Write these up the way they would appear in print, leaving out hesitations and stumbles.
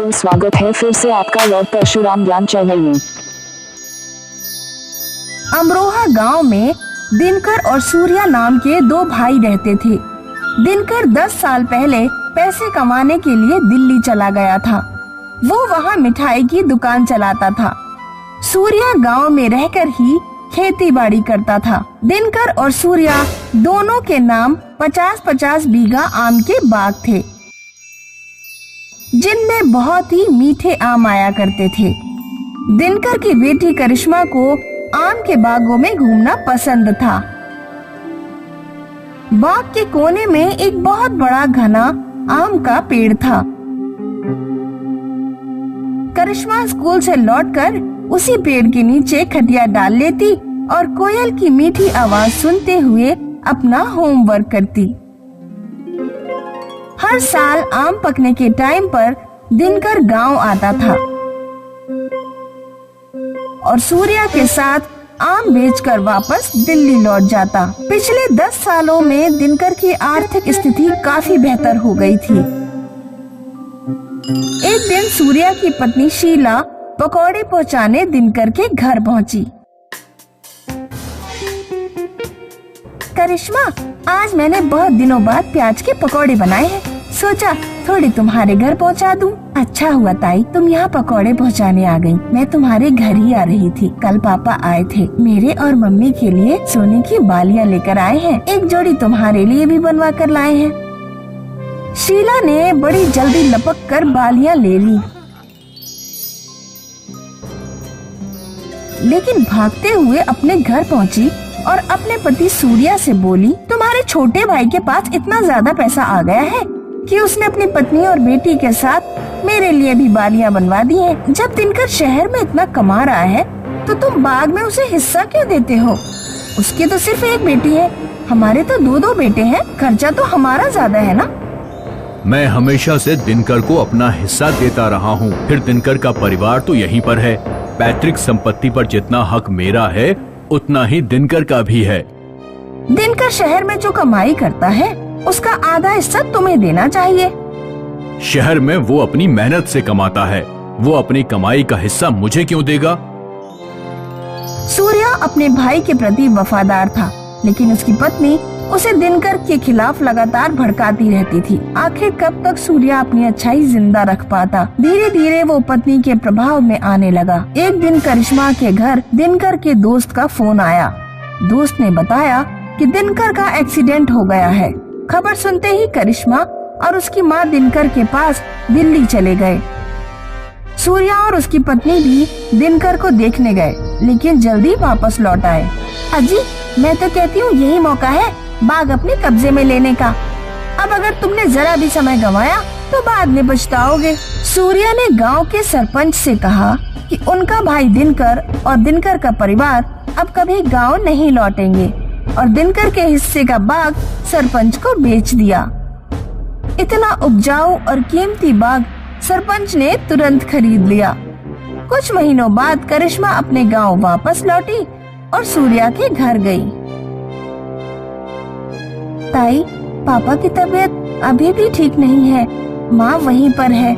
दोस्तों, स्वागत है फिर से आपका लॉर्ड परशुराम ज्ञान चैनल में। अमरोहा गांव में दिनकर और सूर्या नाम के दो भाई रहते थे। दिनकर 10 साल पहले पैसे कमाने के लिए दिल्ली चला गया था। वो वहाँ मिठाई की दुकान चलाता था। सूर्या गांव में रहकर ही खेती बाड़ी करता था। दिनकर और सूर्या दोनों के नाम 50-50 बीघा आम के बाग थे, जिनमें बहुत ही मीठे आम आया करते थे। दिनकर की बेटी करिश्मा को आम के बागों में घूमना पसंद था। बाग के कोने में एक बहुत बड़ा घना आम का पेड़ था। करिश्मा स्कूल से लौटकर उसी पेड़ के नीचे खटिया डाल लेती और कोयल की मीठी आवाज सुनते हुए अपना होमवर्क करती। हर साल आम पकने के टाइम पर दिनकर गांव आता था और सूर्या के साथ आम बेचकर वापस दिल्ली लौट जाता। पिछले 10 सालों में दिनकर की आर्थिक स्थिति काफी बेहतर हो गई थी। एक दिन सूर्या की पत्नी शीला पकौड़े पहुंचाने दिनकर के घर पहुंची। करिश्मा, आज मैंने बहुत दिनों बाद प्याज के पकौड़े बनाए हैं, सोचा थोड़ी तुम्हारे घर पहुंचा दूं। अच्छा हुआ ताई, तुम यहाँ पकौड़े पहुँचाने आ गई। मैं तुम्हारे घर ही आ रही थी। कल पापा आए थे, मेरे और मम्मी के लिए सोने की बालियाँ लेकर आए हैं। एक जोड़ी तुम्हारे लिए भी बनवा कर लाए हैं। शीला ने बड़ी जल्दी लपक कर बालियाँ ले ली, लेकिन भागते हुए अपने घर पहुंची और अपने पति सूर्या से बोली, तुम्हारे छोटे भाई के पास इतना ज्यादा पैसा आ गया है कि उसने अपनी पत्नी और बेटी के साथ मेरे लिए भी बालियाँ बनवा दी हैं। जब दिनकर शहर में इतना कमा रहा है तो तुम बाग में उसे हिस्सा क्यों देते हो? उसकी तो सिर्फ एक बेटी है, हमारे तो 2-2 बेटे हैं। खर्चा तो हमारा ज्यादा है ना। मैं हमेशा से दिनकर को अपना हिस्सा देता रहा हूँ। फिर दिनकर का परिवार तो यहीं पर है। पैतृक संपत्ति पर जितना हक मेरा है उतना ही दिनकर का भी है। दिनकर शहर में जो कमाई करता है उसका आधा हिस्सा तुम्हें देना चाहिए। शहर में वो अपनी मेहनत से कमाता है, वो अपनी कमाई का हिस्सा मुझे क्यों देगा? सूर्या अपने भाई के प्रति वफादार था, लेकिन उसकी पत्नी उसे दिनकर के खिलाफ लगातार भड़काती रहती थी। आखिर कब तक सूर्या अपनी अच्छाई जिंदा रख पाता? धीरे धीरे वो पत्नी के प्रभाव में आने लगा। एक दिन करिश्मा के घर दिनकर के दोस्त का फोन आया। दोस्त ने बताया कि दिनकर का एक्सीडेंट हो गया है। खबर सुनते ही करिश्मा और उसकी माँ दिनकर के पास दिल्ली चले गए। सूर्या और उसकी पत्नी भी दिनकर को देखने गए, लेकिन जल्दी वापस लौट आए। अजी, मैं तो कहती हूँ यही मौका है बाग अपने कब्जे में लेने का। अब अगर तुमने जरा भी समय गंवाया तो बाद में पछताओगे। सूर्या ने गांव के सरपंच से कहा कि उनका भाई दिनकर और दिनकर का परिवार अब कभी गांव नहीं लौटेंगे और दिनकर के हिस्से का बाग सरपंच को बेच दिया। इतना उपजाऊ और कीमती बाग सरपंच ने तुरंत खरीद लिया। कुछ महीनों बाद करिश्मा अपने गांव वापस लौटी और सूर्या के घर गई। ताई, पापा की तबीयत अभी भी ठीक नहीं है। माँ वहीं पर है।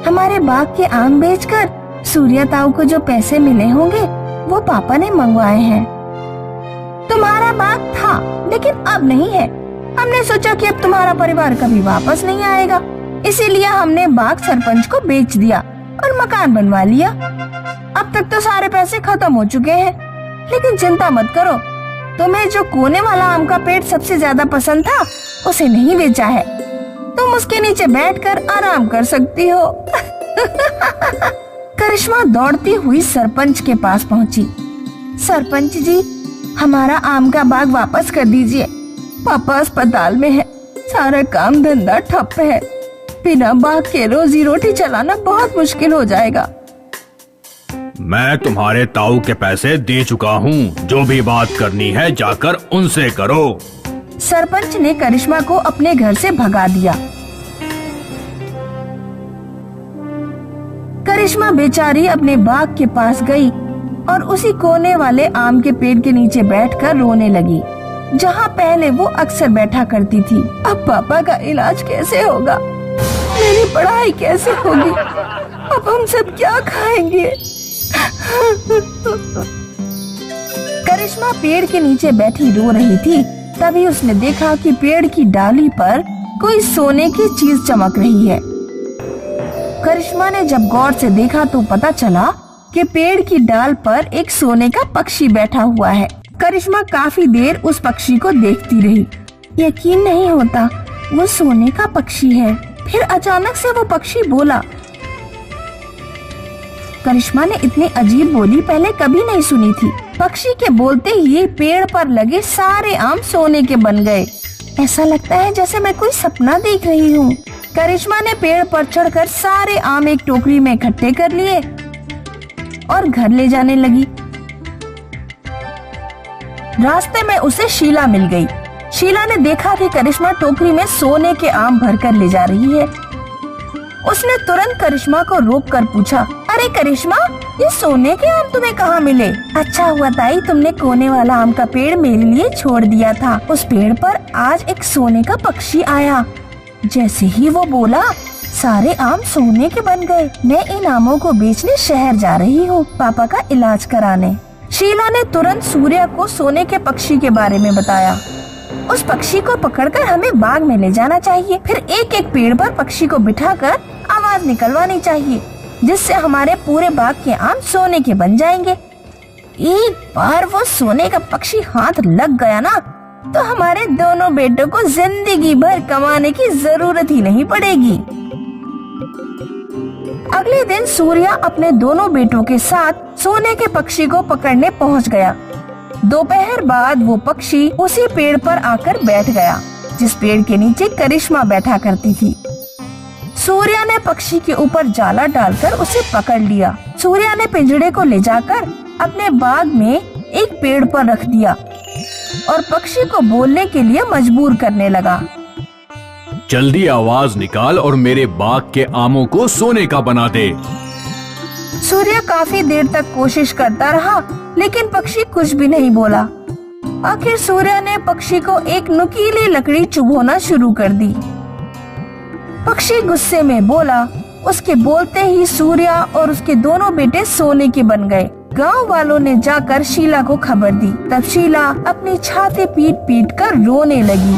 हमारे बाग के आम बेचकर सूर्या ताऊ को जो पैसे मिले होंगे वो पापा ने मंगवाए हैं। तुम्हारा बाग था लेकिन अब नहीं है। हमने सोचा कि अब तुम्हारा परिवार कभी वापस नहीं आएगा, इसीलिए हमने बाग सरपंच को बेच दिया और मकान बनवा लिया। अब तक तो सारे पैसे खत्म हो चुके हैं, लेकिन चिंता मत करो, तुम्हें जो कोने वाला आम का पेड़ सबसे ज्यादा पसंद था उसे नहीं बेचा है। तुम उसके नीचे बैठकर आराम कर सकती हो। करिश्मा दौड़ती हुई सरपंच के पास पहुंची। सरपंच जी, हमारा आम का बाग वापस कर दीजिए। पापा अस्पताल में है, सारा काम धंधा ठप है। बिना बाग के रोजी रोटी चलाना बहुत मुश्किल हो जाएगा। मैं तुम्हारे ताऊ के पैसे दे चुका हूँ। जो भी बात करनी है जाकर उनसे करो। सरपंच ने करिश्मा को अपने घर से भगा दिया। करिश्मा बेचारी अपने बाग के पास गई और उसी कोने वाले आम के पेड़ के नीचे बैठकर रोने लगी, जहाँ पहले वो अक्सर बैठा करती थी। अब पापा का इलाज कैसे होगा? मेरी पढ़ाई कैसे होगी? अब हम सब क्या खाएंगे? करिश्मा पेड़ के नीचे बैठी रो रही थी। तभी उसने देखा कि पेड़ की डाली पर कोई सोने की चीज चमक रही है। करिश्मा ने जब गौर से देखा तो पता चला कि पेड़ की डाल पर एक सोने का पक्षी बैठा हुआ है। करिश्मा काफी देर उस पक्षी को देखती रही। यकीन नहीं होता वो सोने का पक्षी है। फिर अचानक से वो पक्षी बोला। करिश्मा ने इतनी अजीब बोली पहले कभी नहीं सुनी थी। पक्षी के बोलते ही पेड़ पर लगे सारे आम सोने के बन गए। ऐसा लगता है जैसे मैं कोई सपना देख रही हूँ। करिश्मा ने पेड़ पर चढ़कर सारे आम एक टोकरी में इकट्ठे कर लिए और घर ले जाने लगी। रास्ते में उसे शीला मिल गई। शीला ने देखा कि करिश्मा टोकरी में सोने के आम भरकर ले जा रही है। उसने तुरंत करिश्मा को रोककर पूछा, अरे करिश्मा, ये सोने के आम तुम्हें कहाँ मिले? अच्छा हुआ ताई तुमने कोने वाला आम का पेड़ मेरे लिए छोड़ दिया था। उस पेड़ पर आज एक सोने का पक्षी आया। जैसे ही वो बोला सारे आम सोने के बन गए। मैं इन आमों को बेचने शहर जा रही हूँ पापा का इलाज कराने। शीला ने तुरंत सूर्या को सोने के पक्षी के बारे में बताया। उस पक्षी को पकड़कर हमें बाग में ले जाना चाहिए। फिर एक एक पेड़ पर पक्षी को बिठाकर आवाज निकलवानी चाहिए, जिससे हमारे पूरे बाग के आम सोने के बन जाएंगे। एक बार वो सोने का पक्षी हाथ लग गया ना, तो हमारे दोनों बेटों को जिंदगी भर कमाने की जरूरत ही नहीं पड़ेगी। अगले दिन सूर्या अपने दोनों बेटों के साथ सोने के पक्षी को पकड़ने पहुंच गया। दोपहर बाद वो पक्षी उसी पेड़ पर आकर बैठ गया, जिस पेड़ के नीचे करिश्मा बैठा करती थी। सूर्या ने पक्षी के ऊपर जाला डालकर उसे पकड़ लिया। सूर्या ने पिंजड़े को ले जाकर अपने बाग में एक पेड़ पर रख दिया और पक्षी को बोलने के लिए मजबूर करने लगा। जल्दी आवाज निकाल और मेरे बाग के आमों को सोने का बना दे। सूर्या काफी देर तक कोशिश करता रहा, लेकिन पक्षी कुछ भी नहीं बोला। आखिर सूर्या ने पक्षी को एक नुकीली लकड़ी चुभोना शुरू कर दी। पक्षी गुस्से में बोला। उसके बोलते ही सूर्या और उसके दोनों बेटे सोने के बन गए। गांव वालों ने जाकर शीला को खबर दी। तब शीला अपनी छाती पीट पीट कर रोने लगी।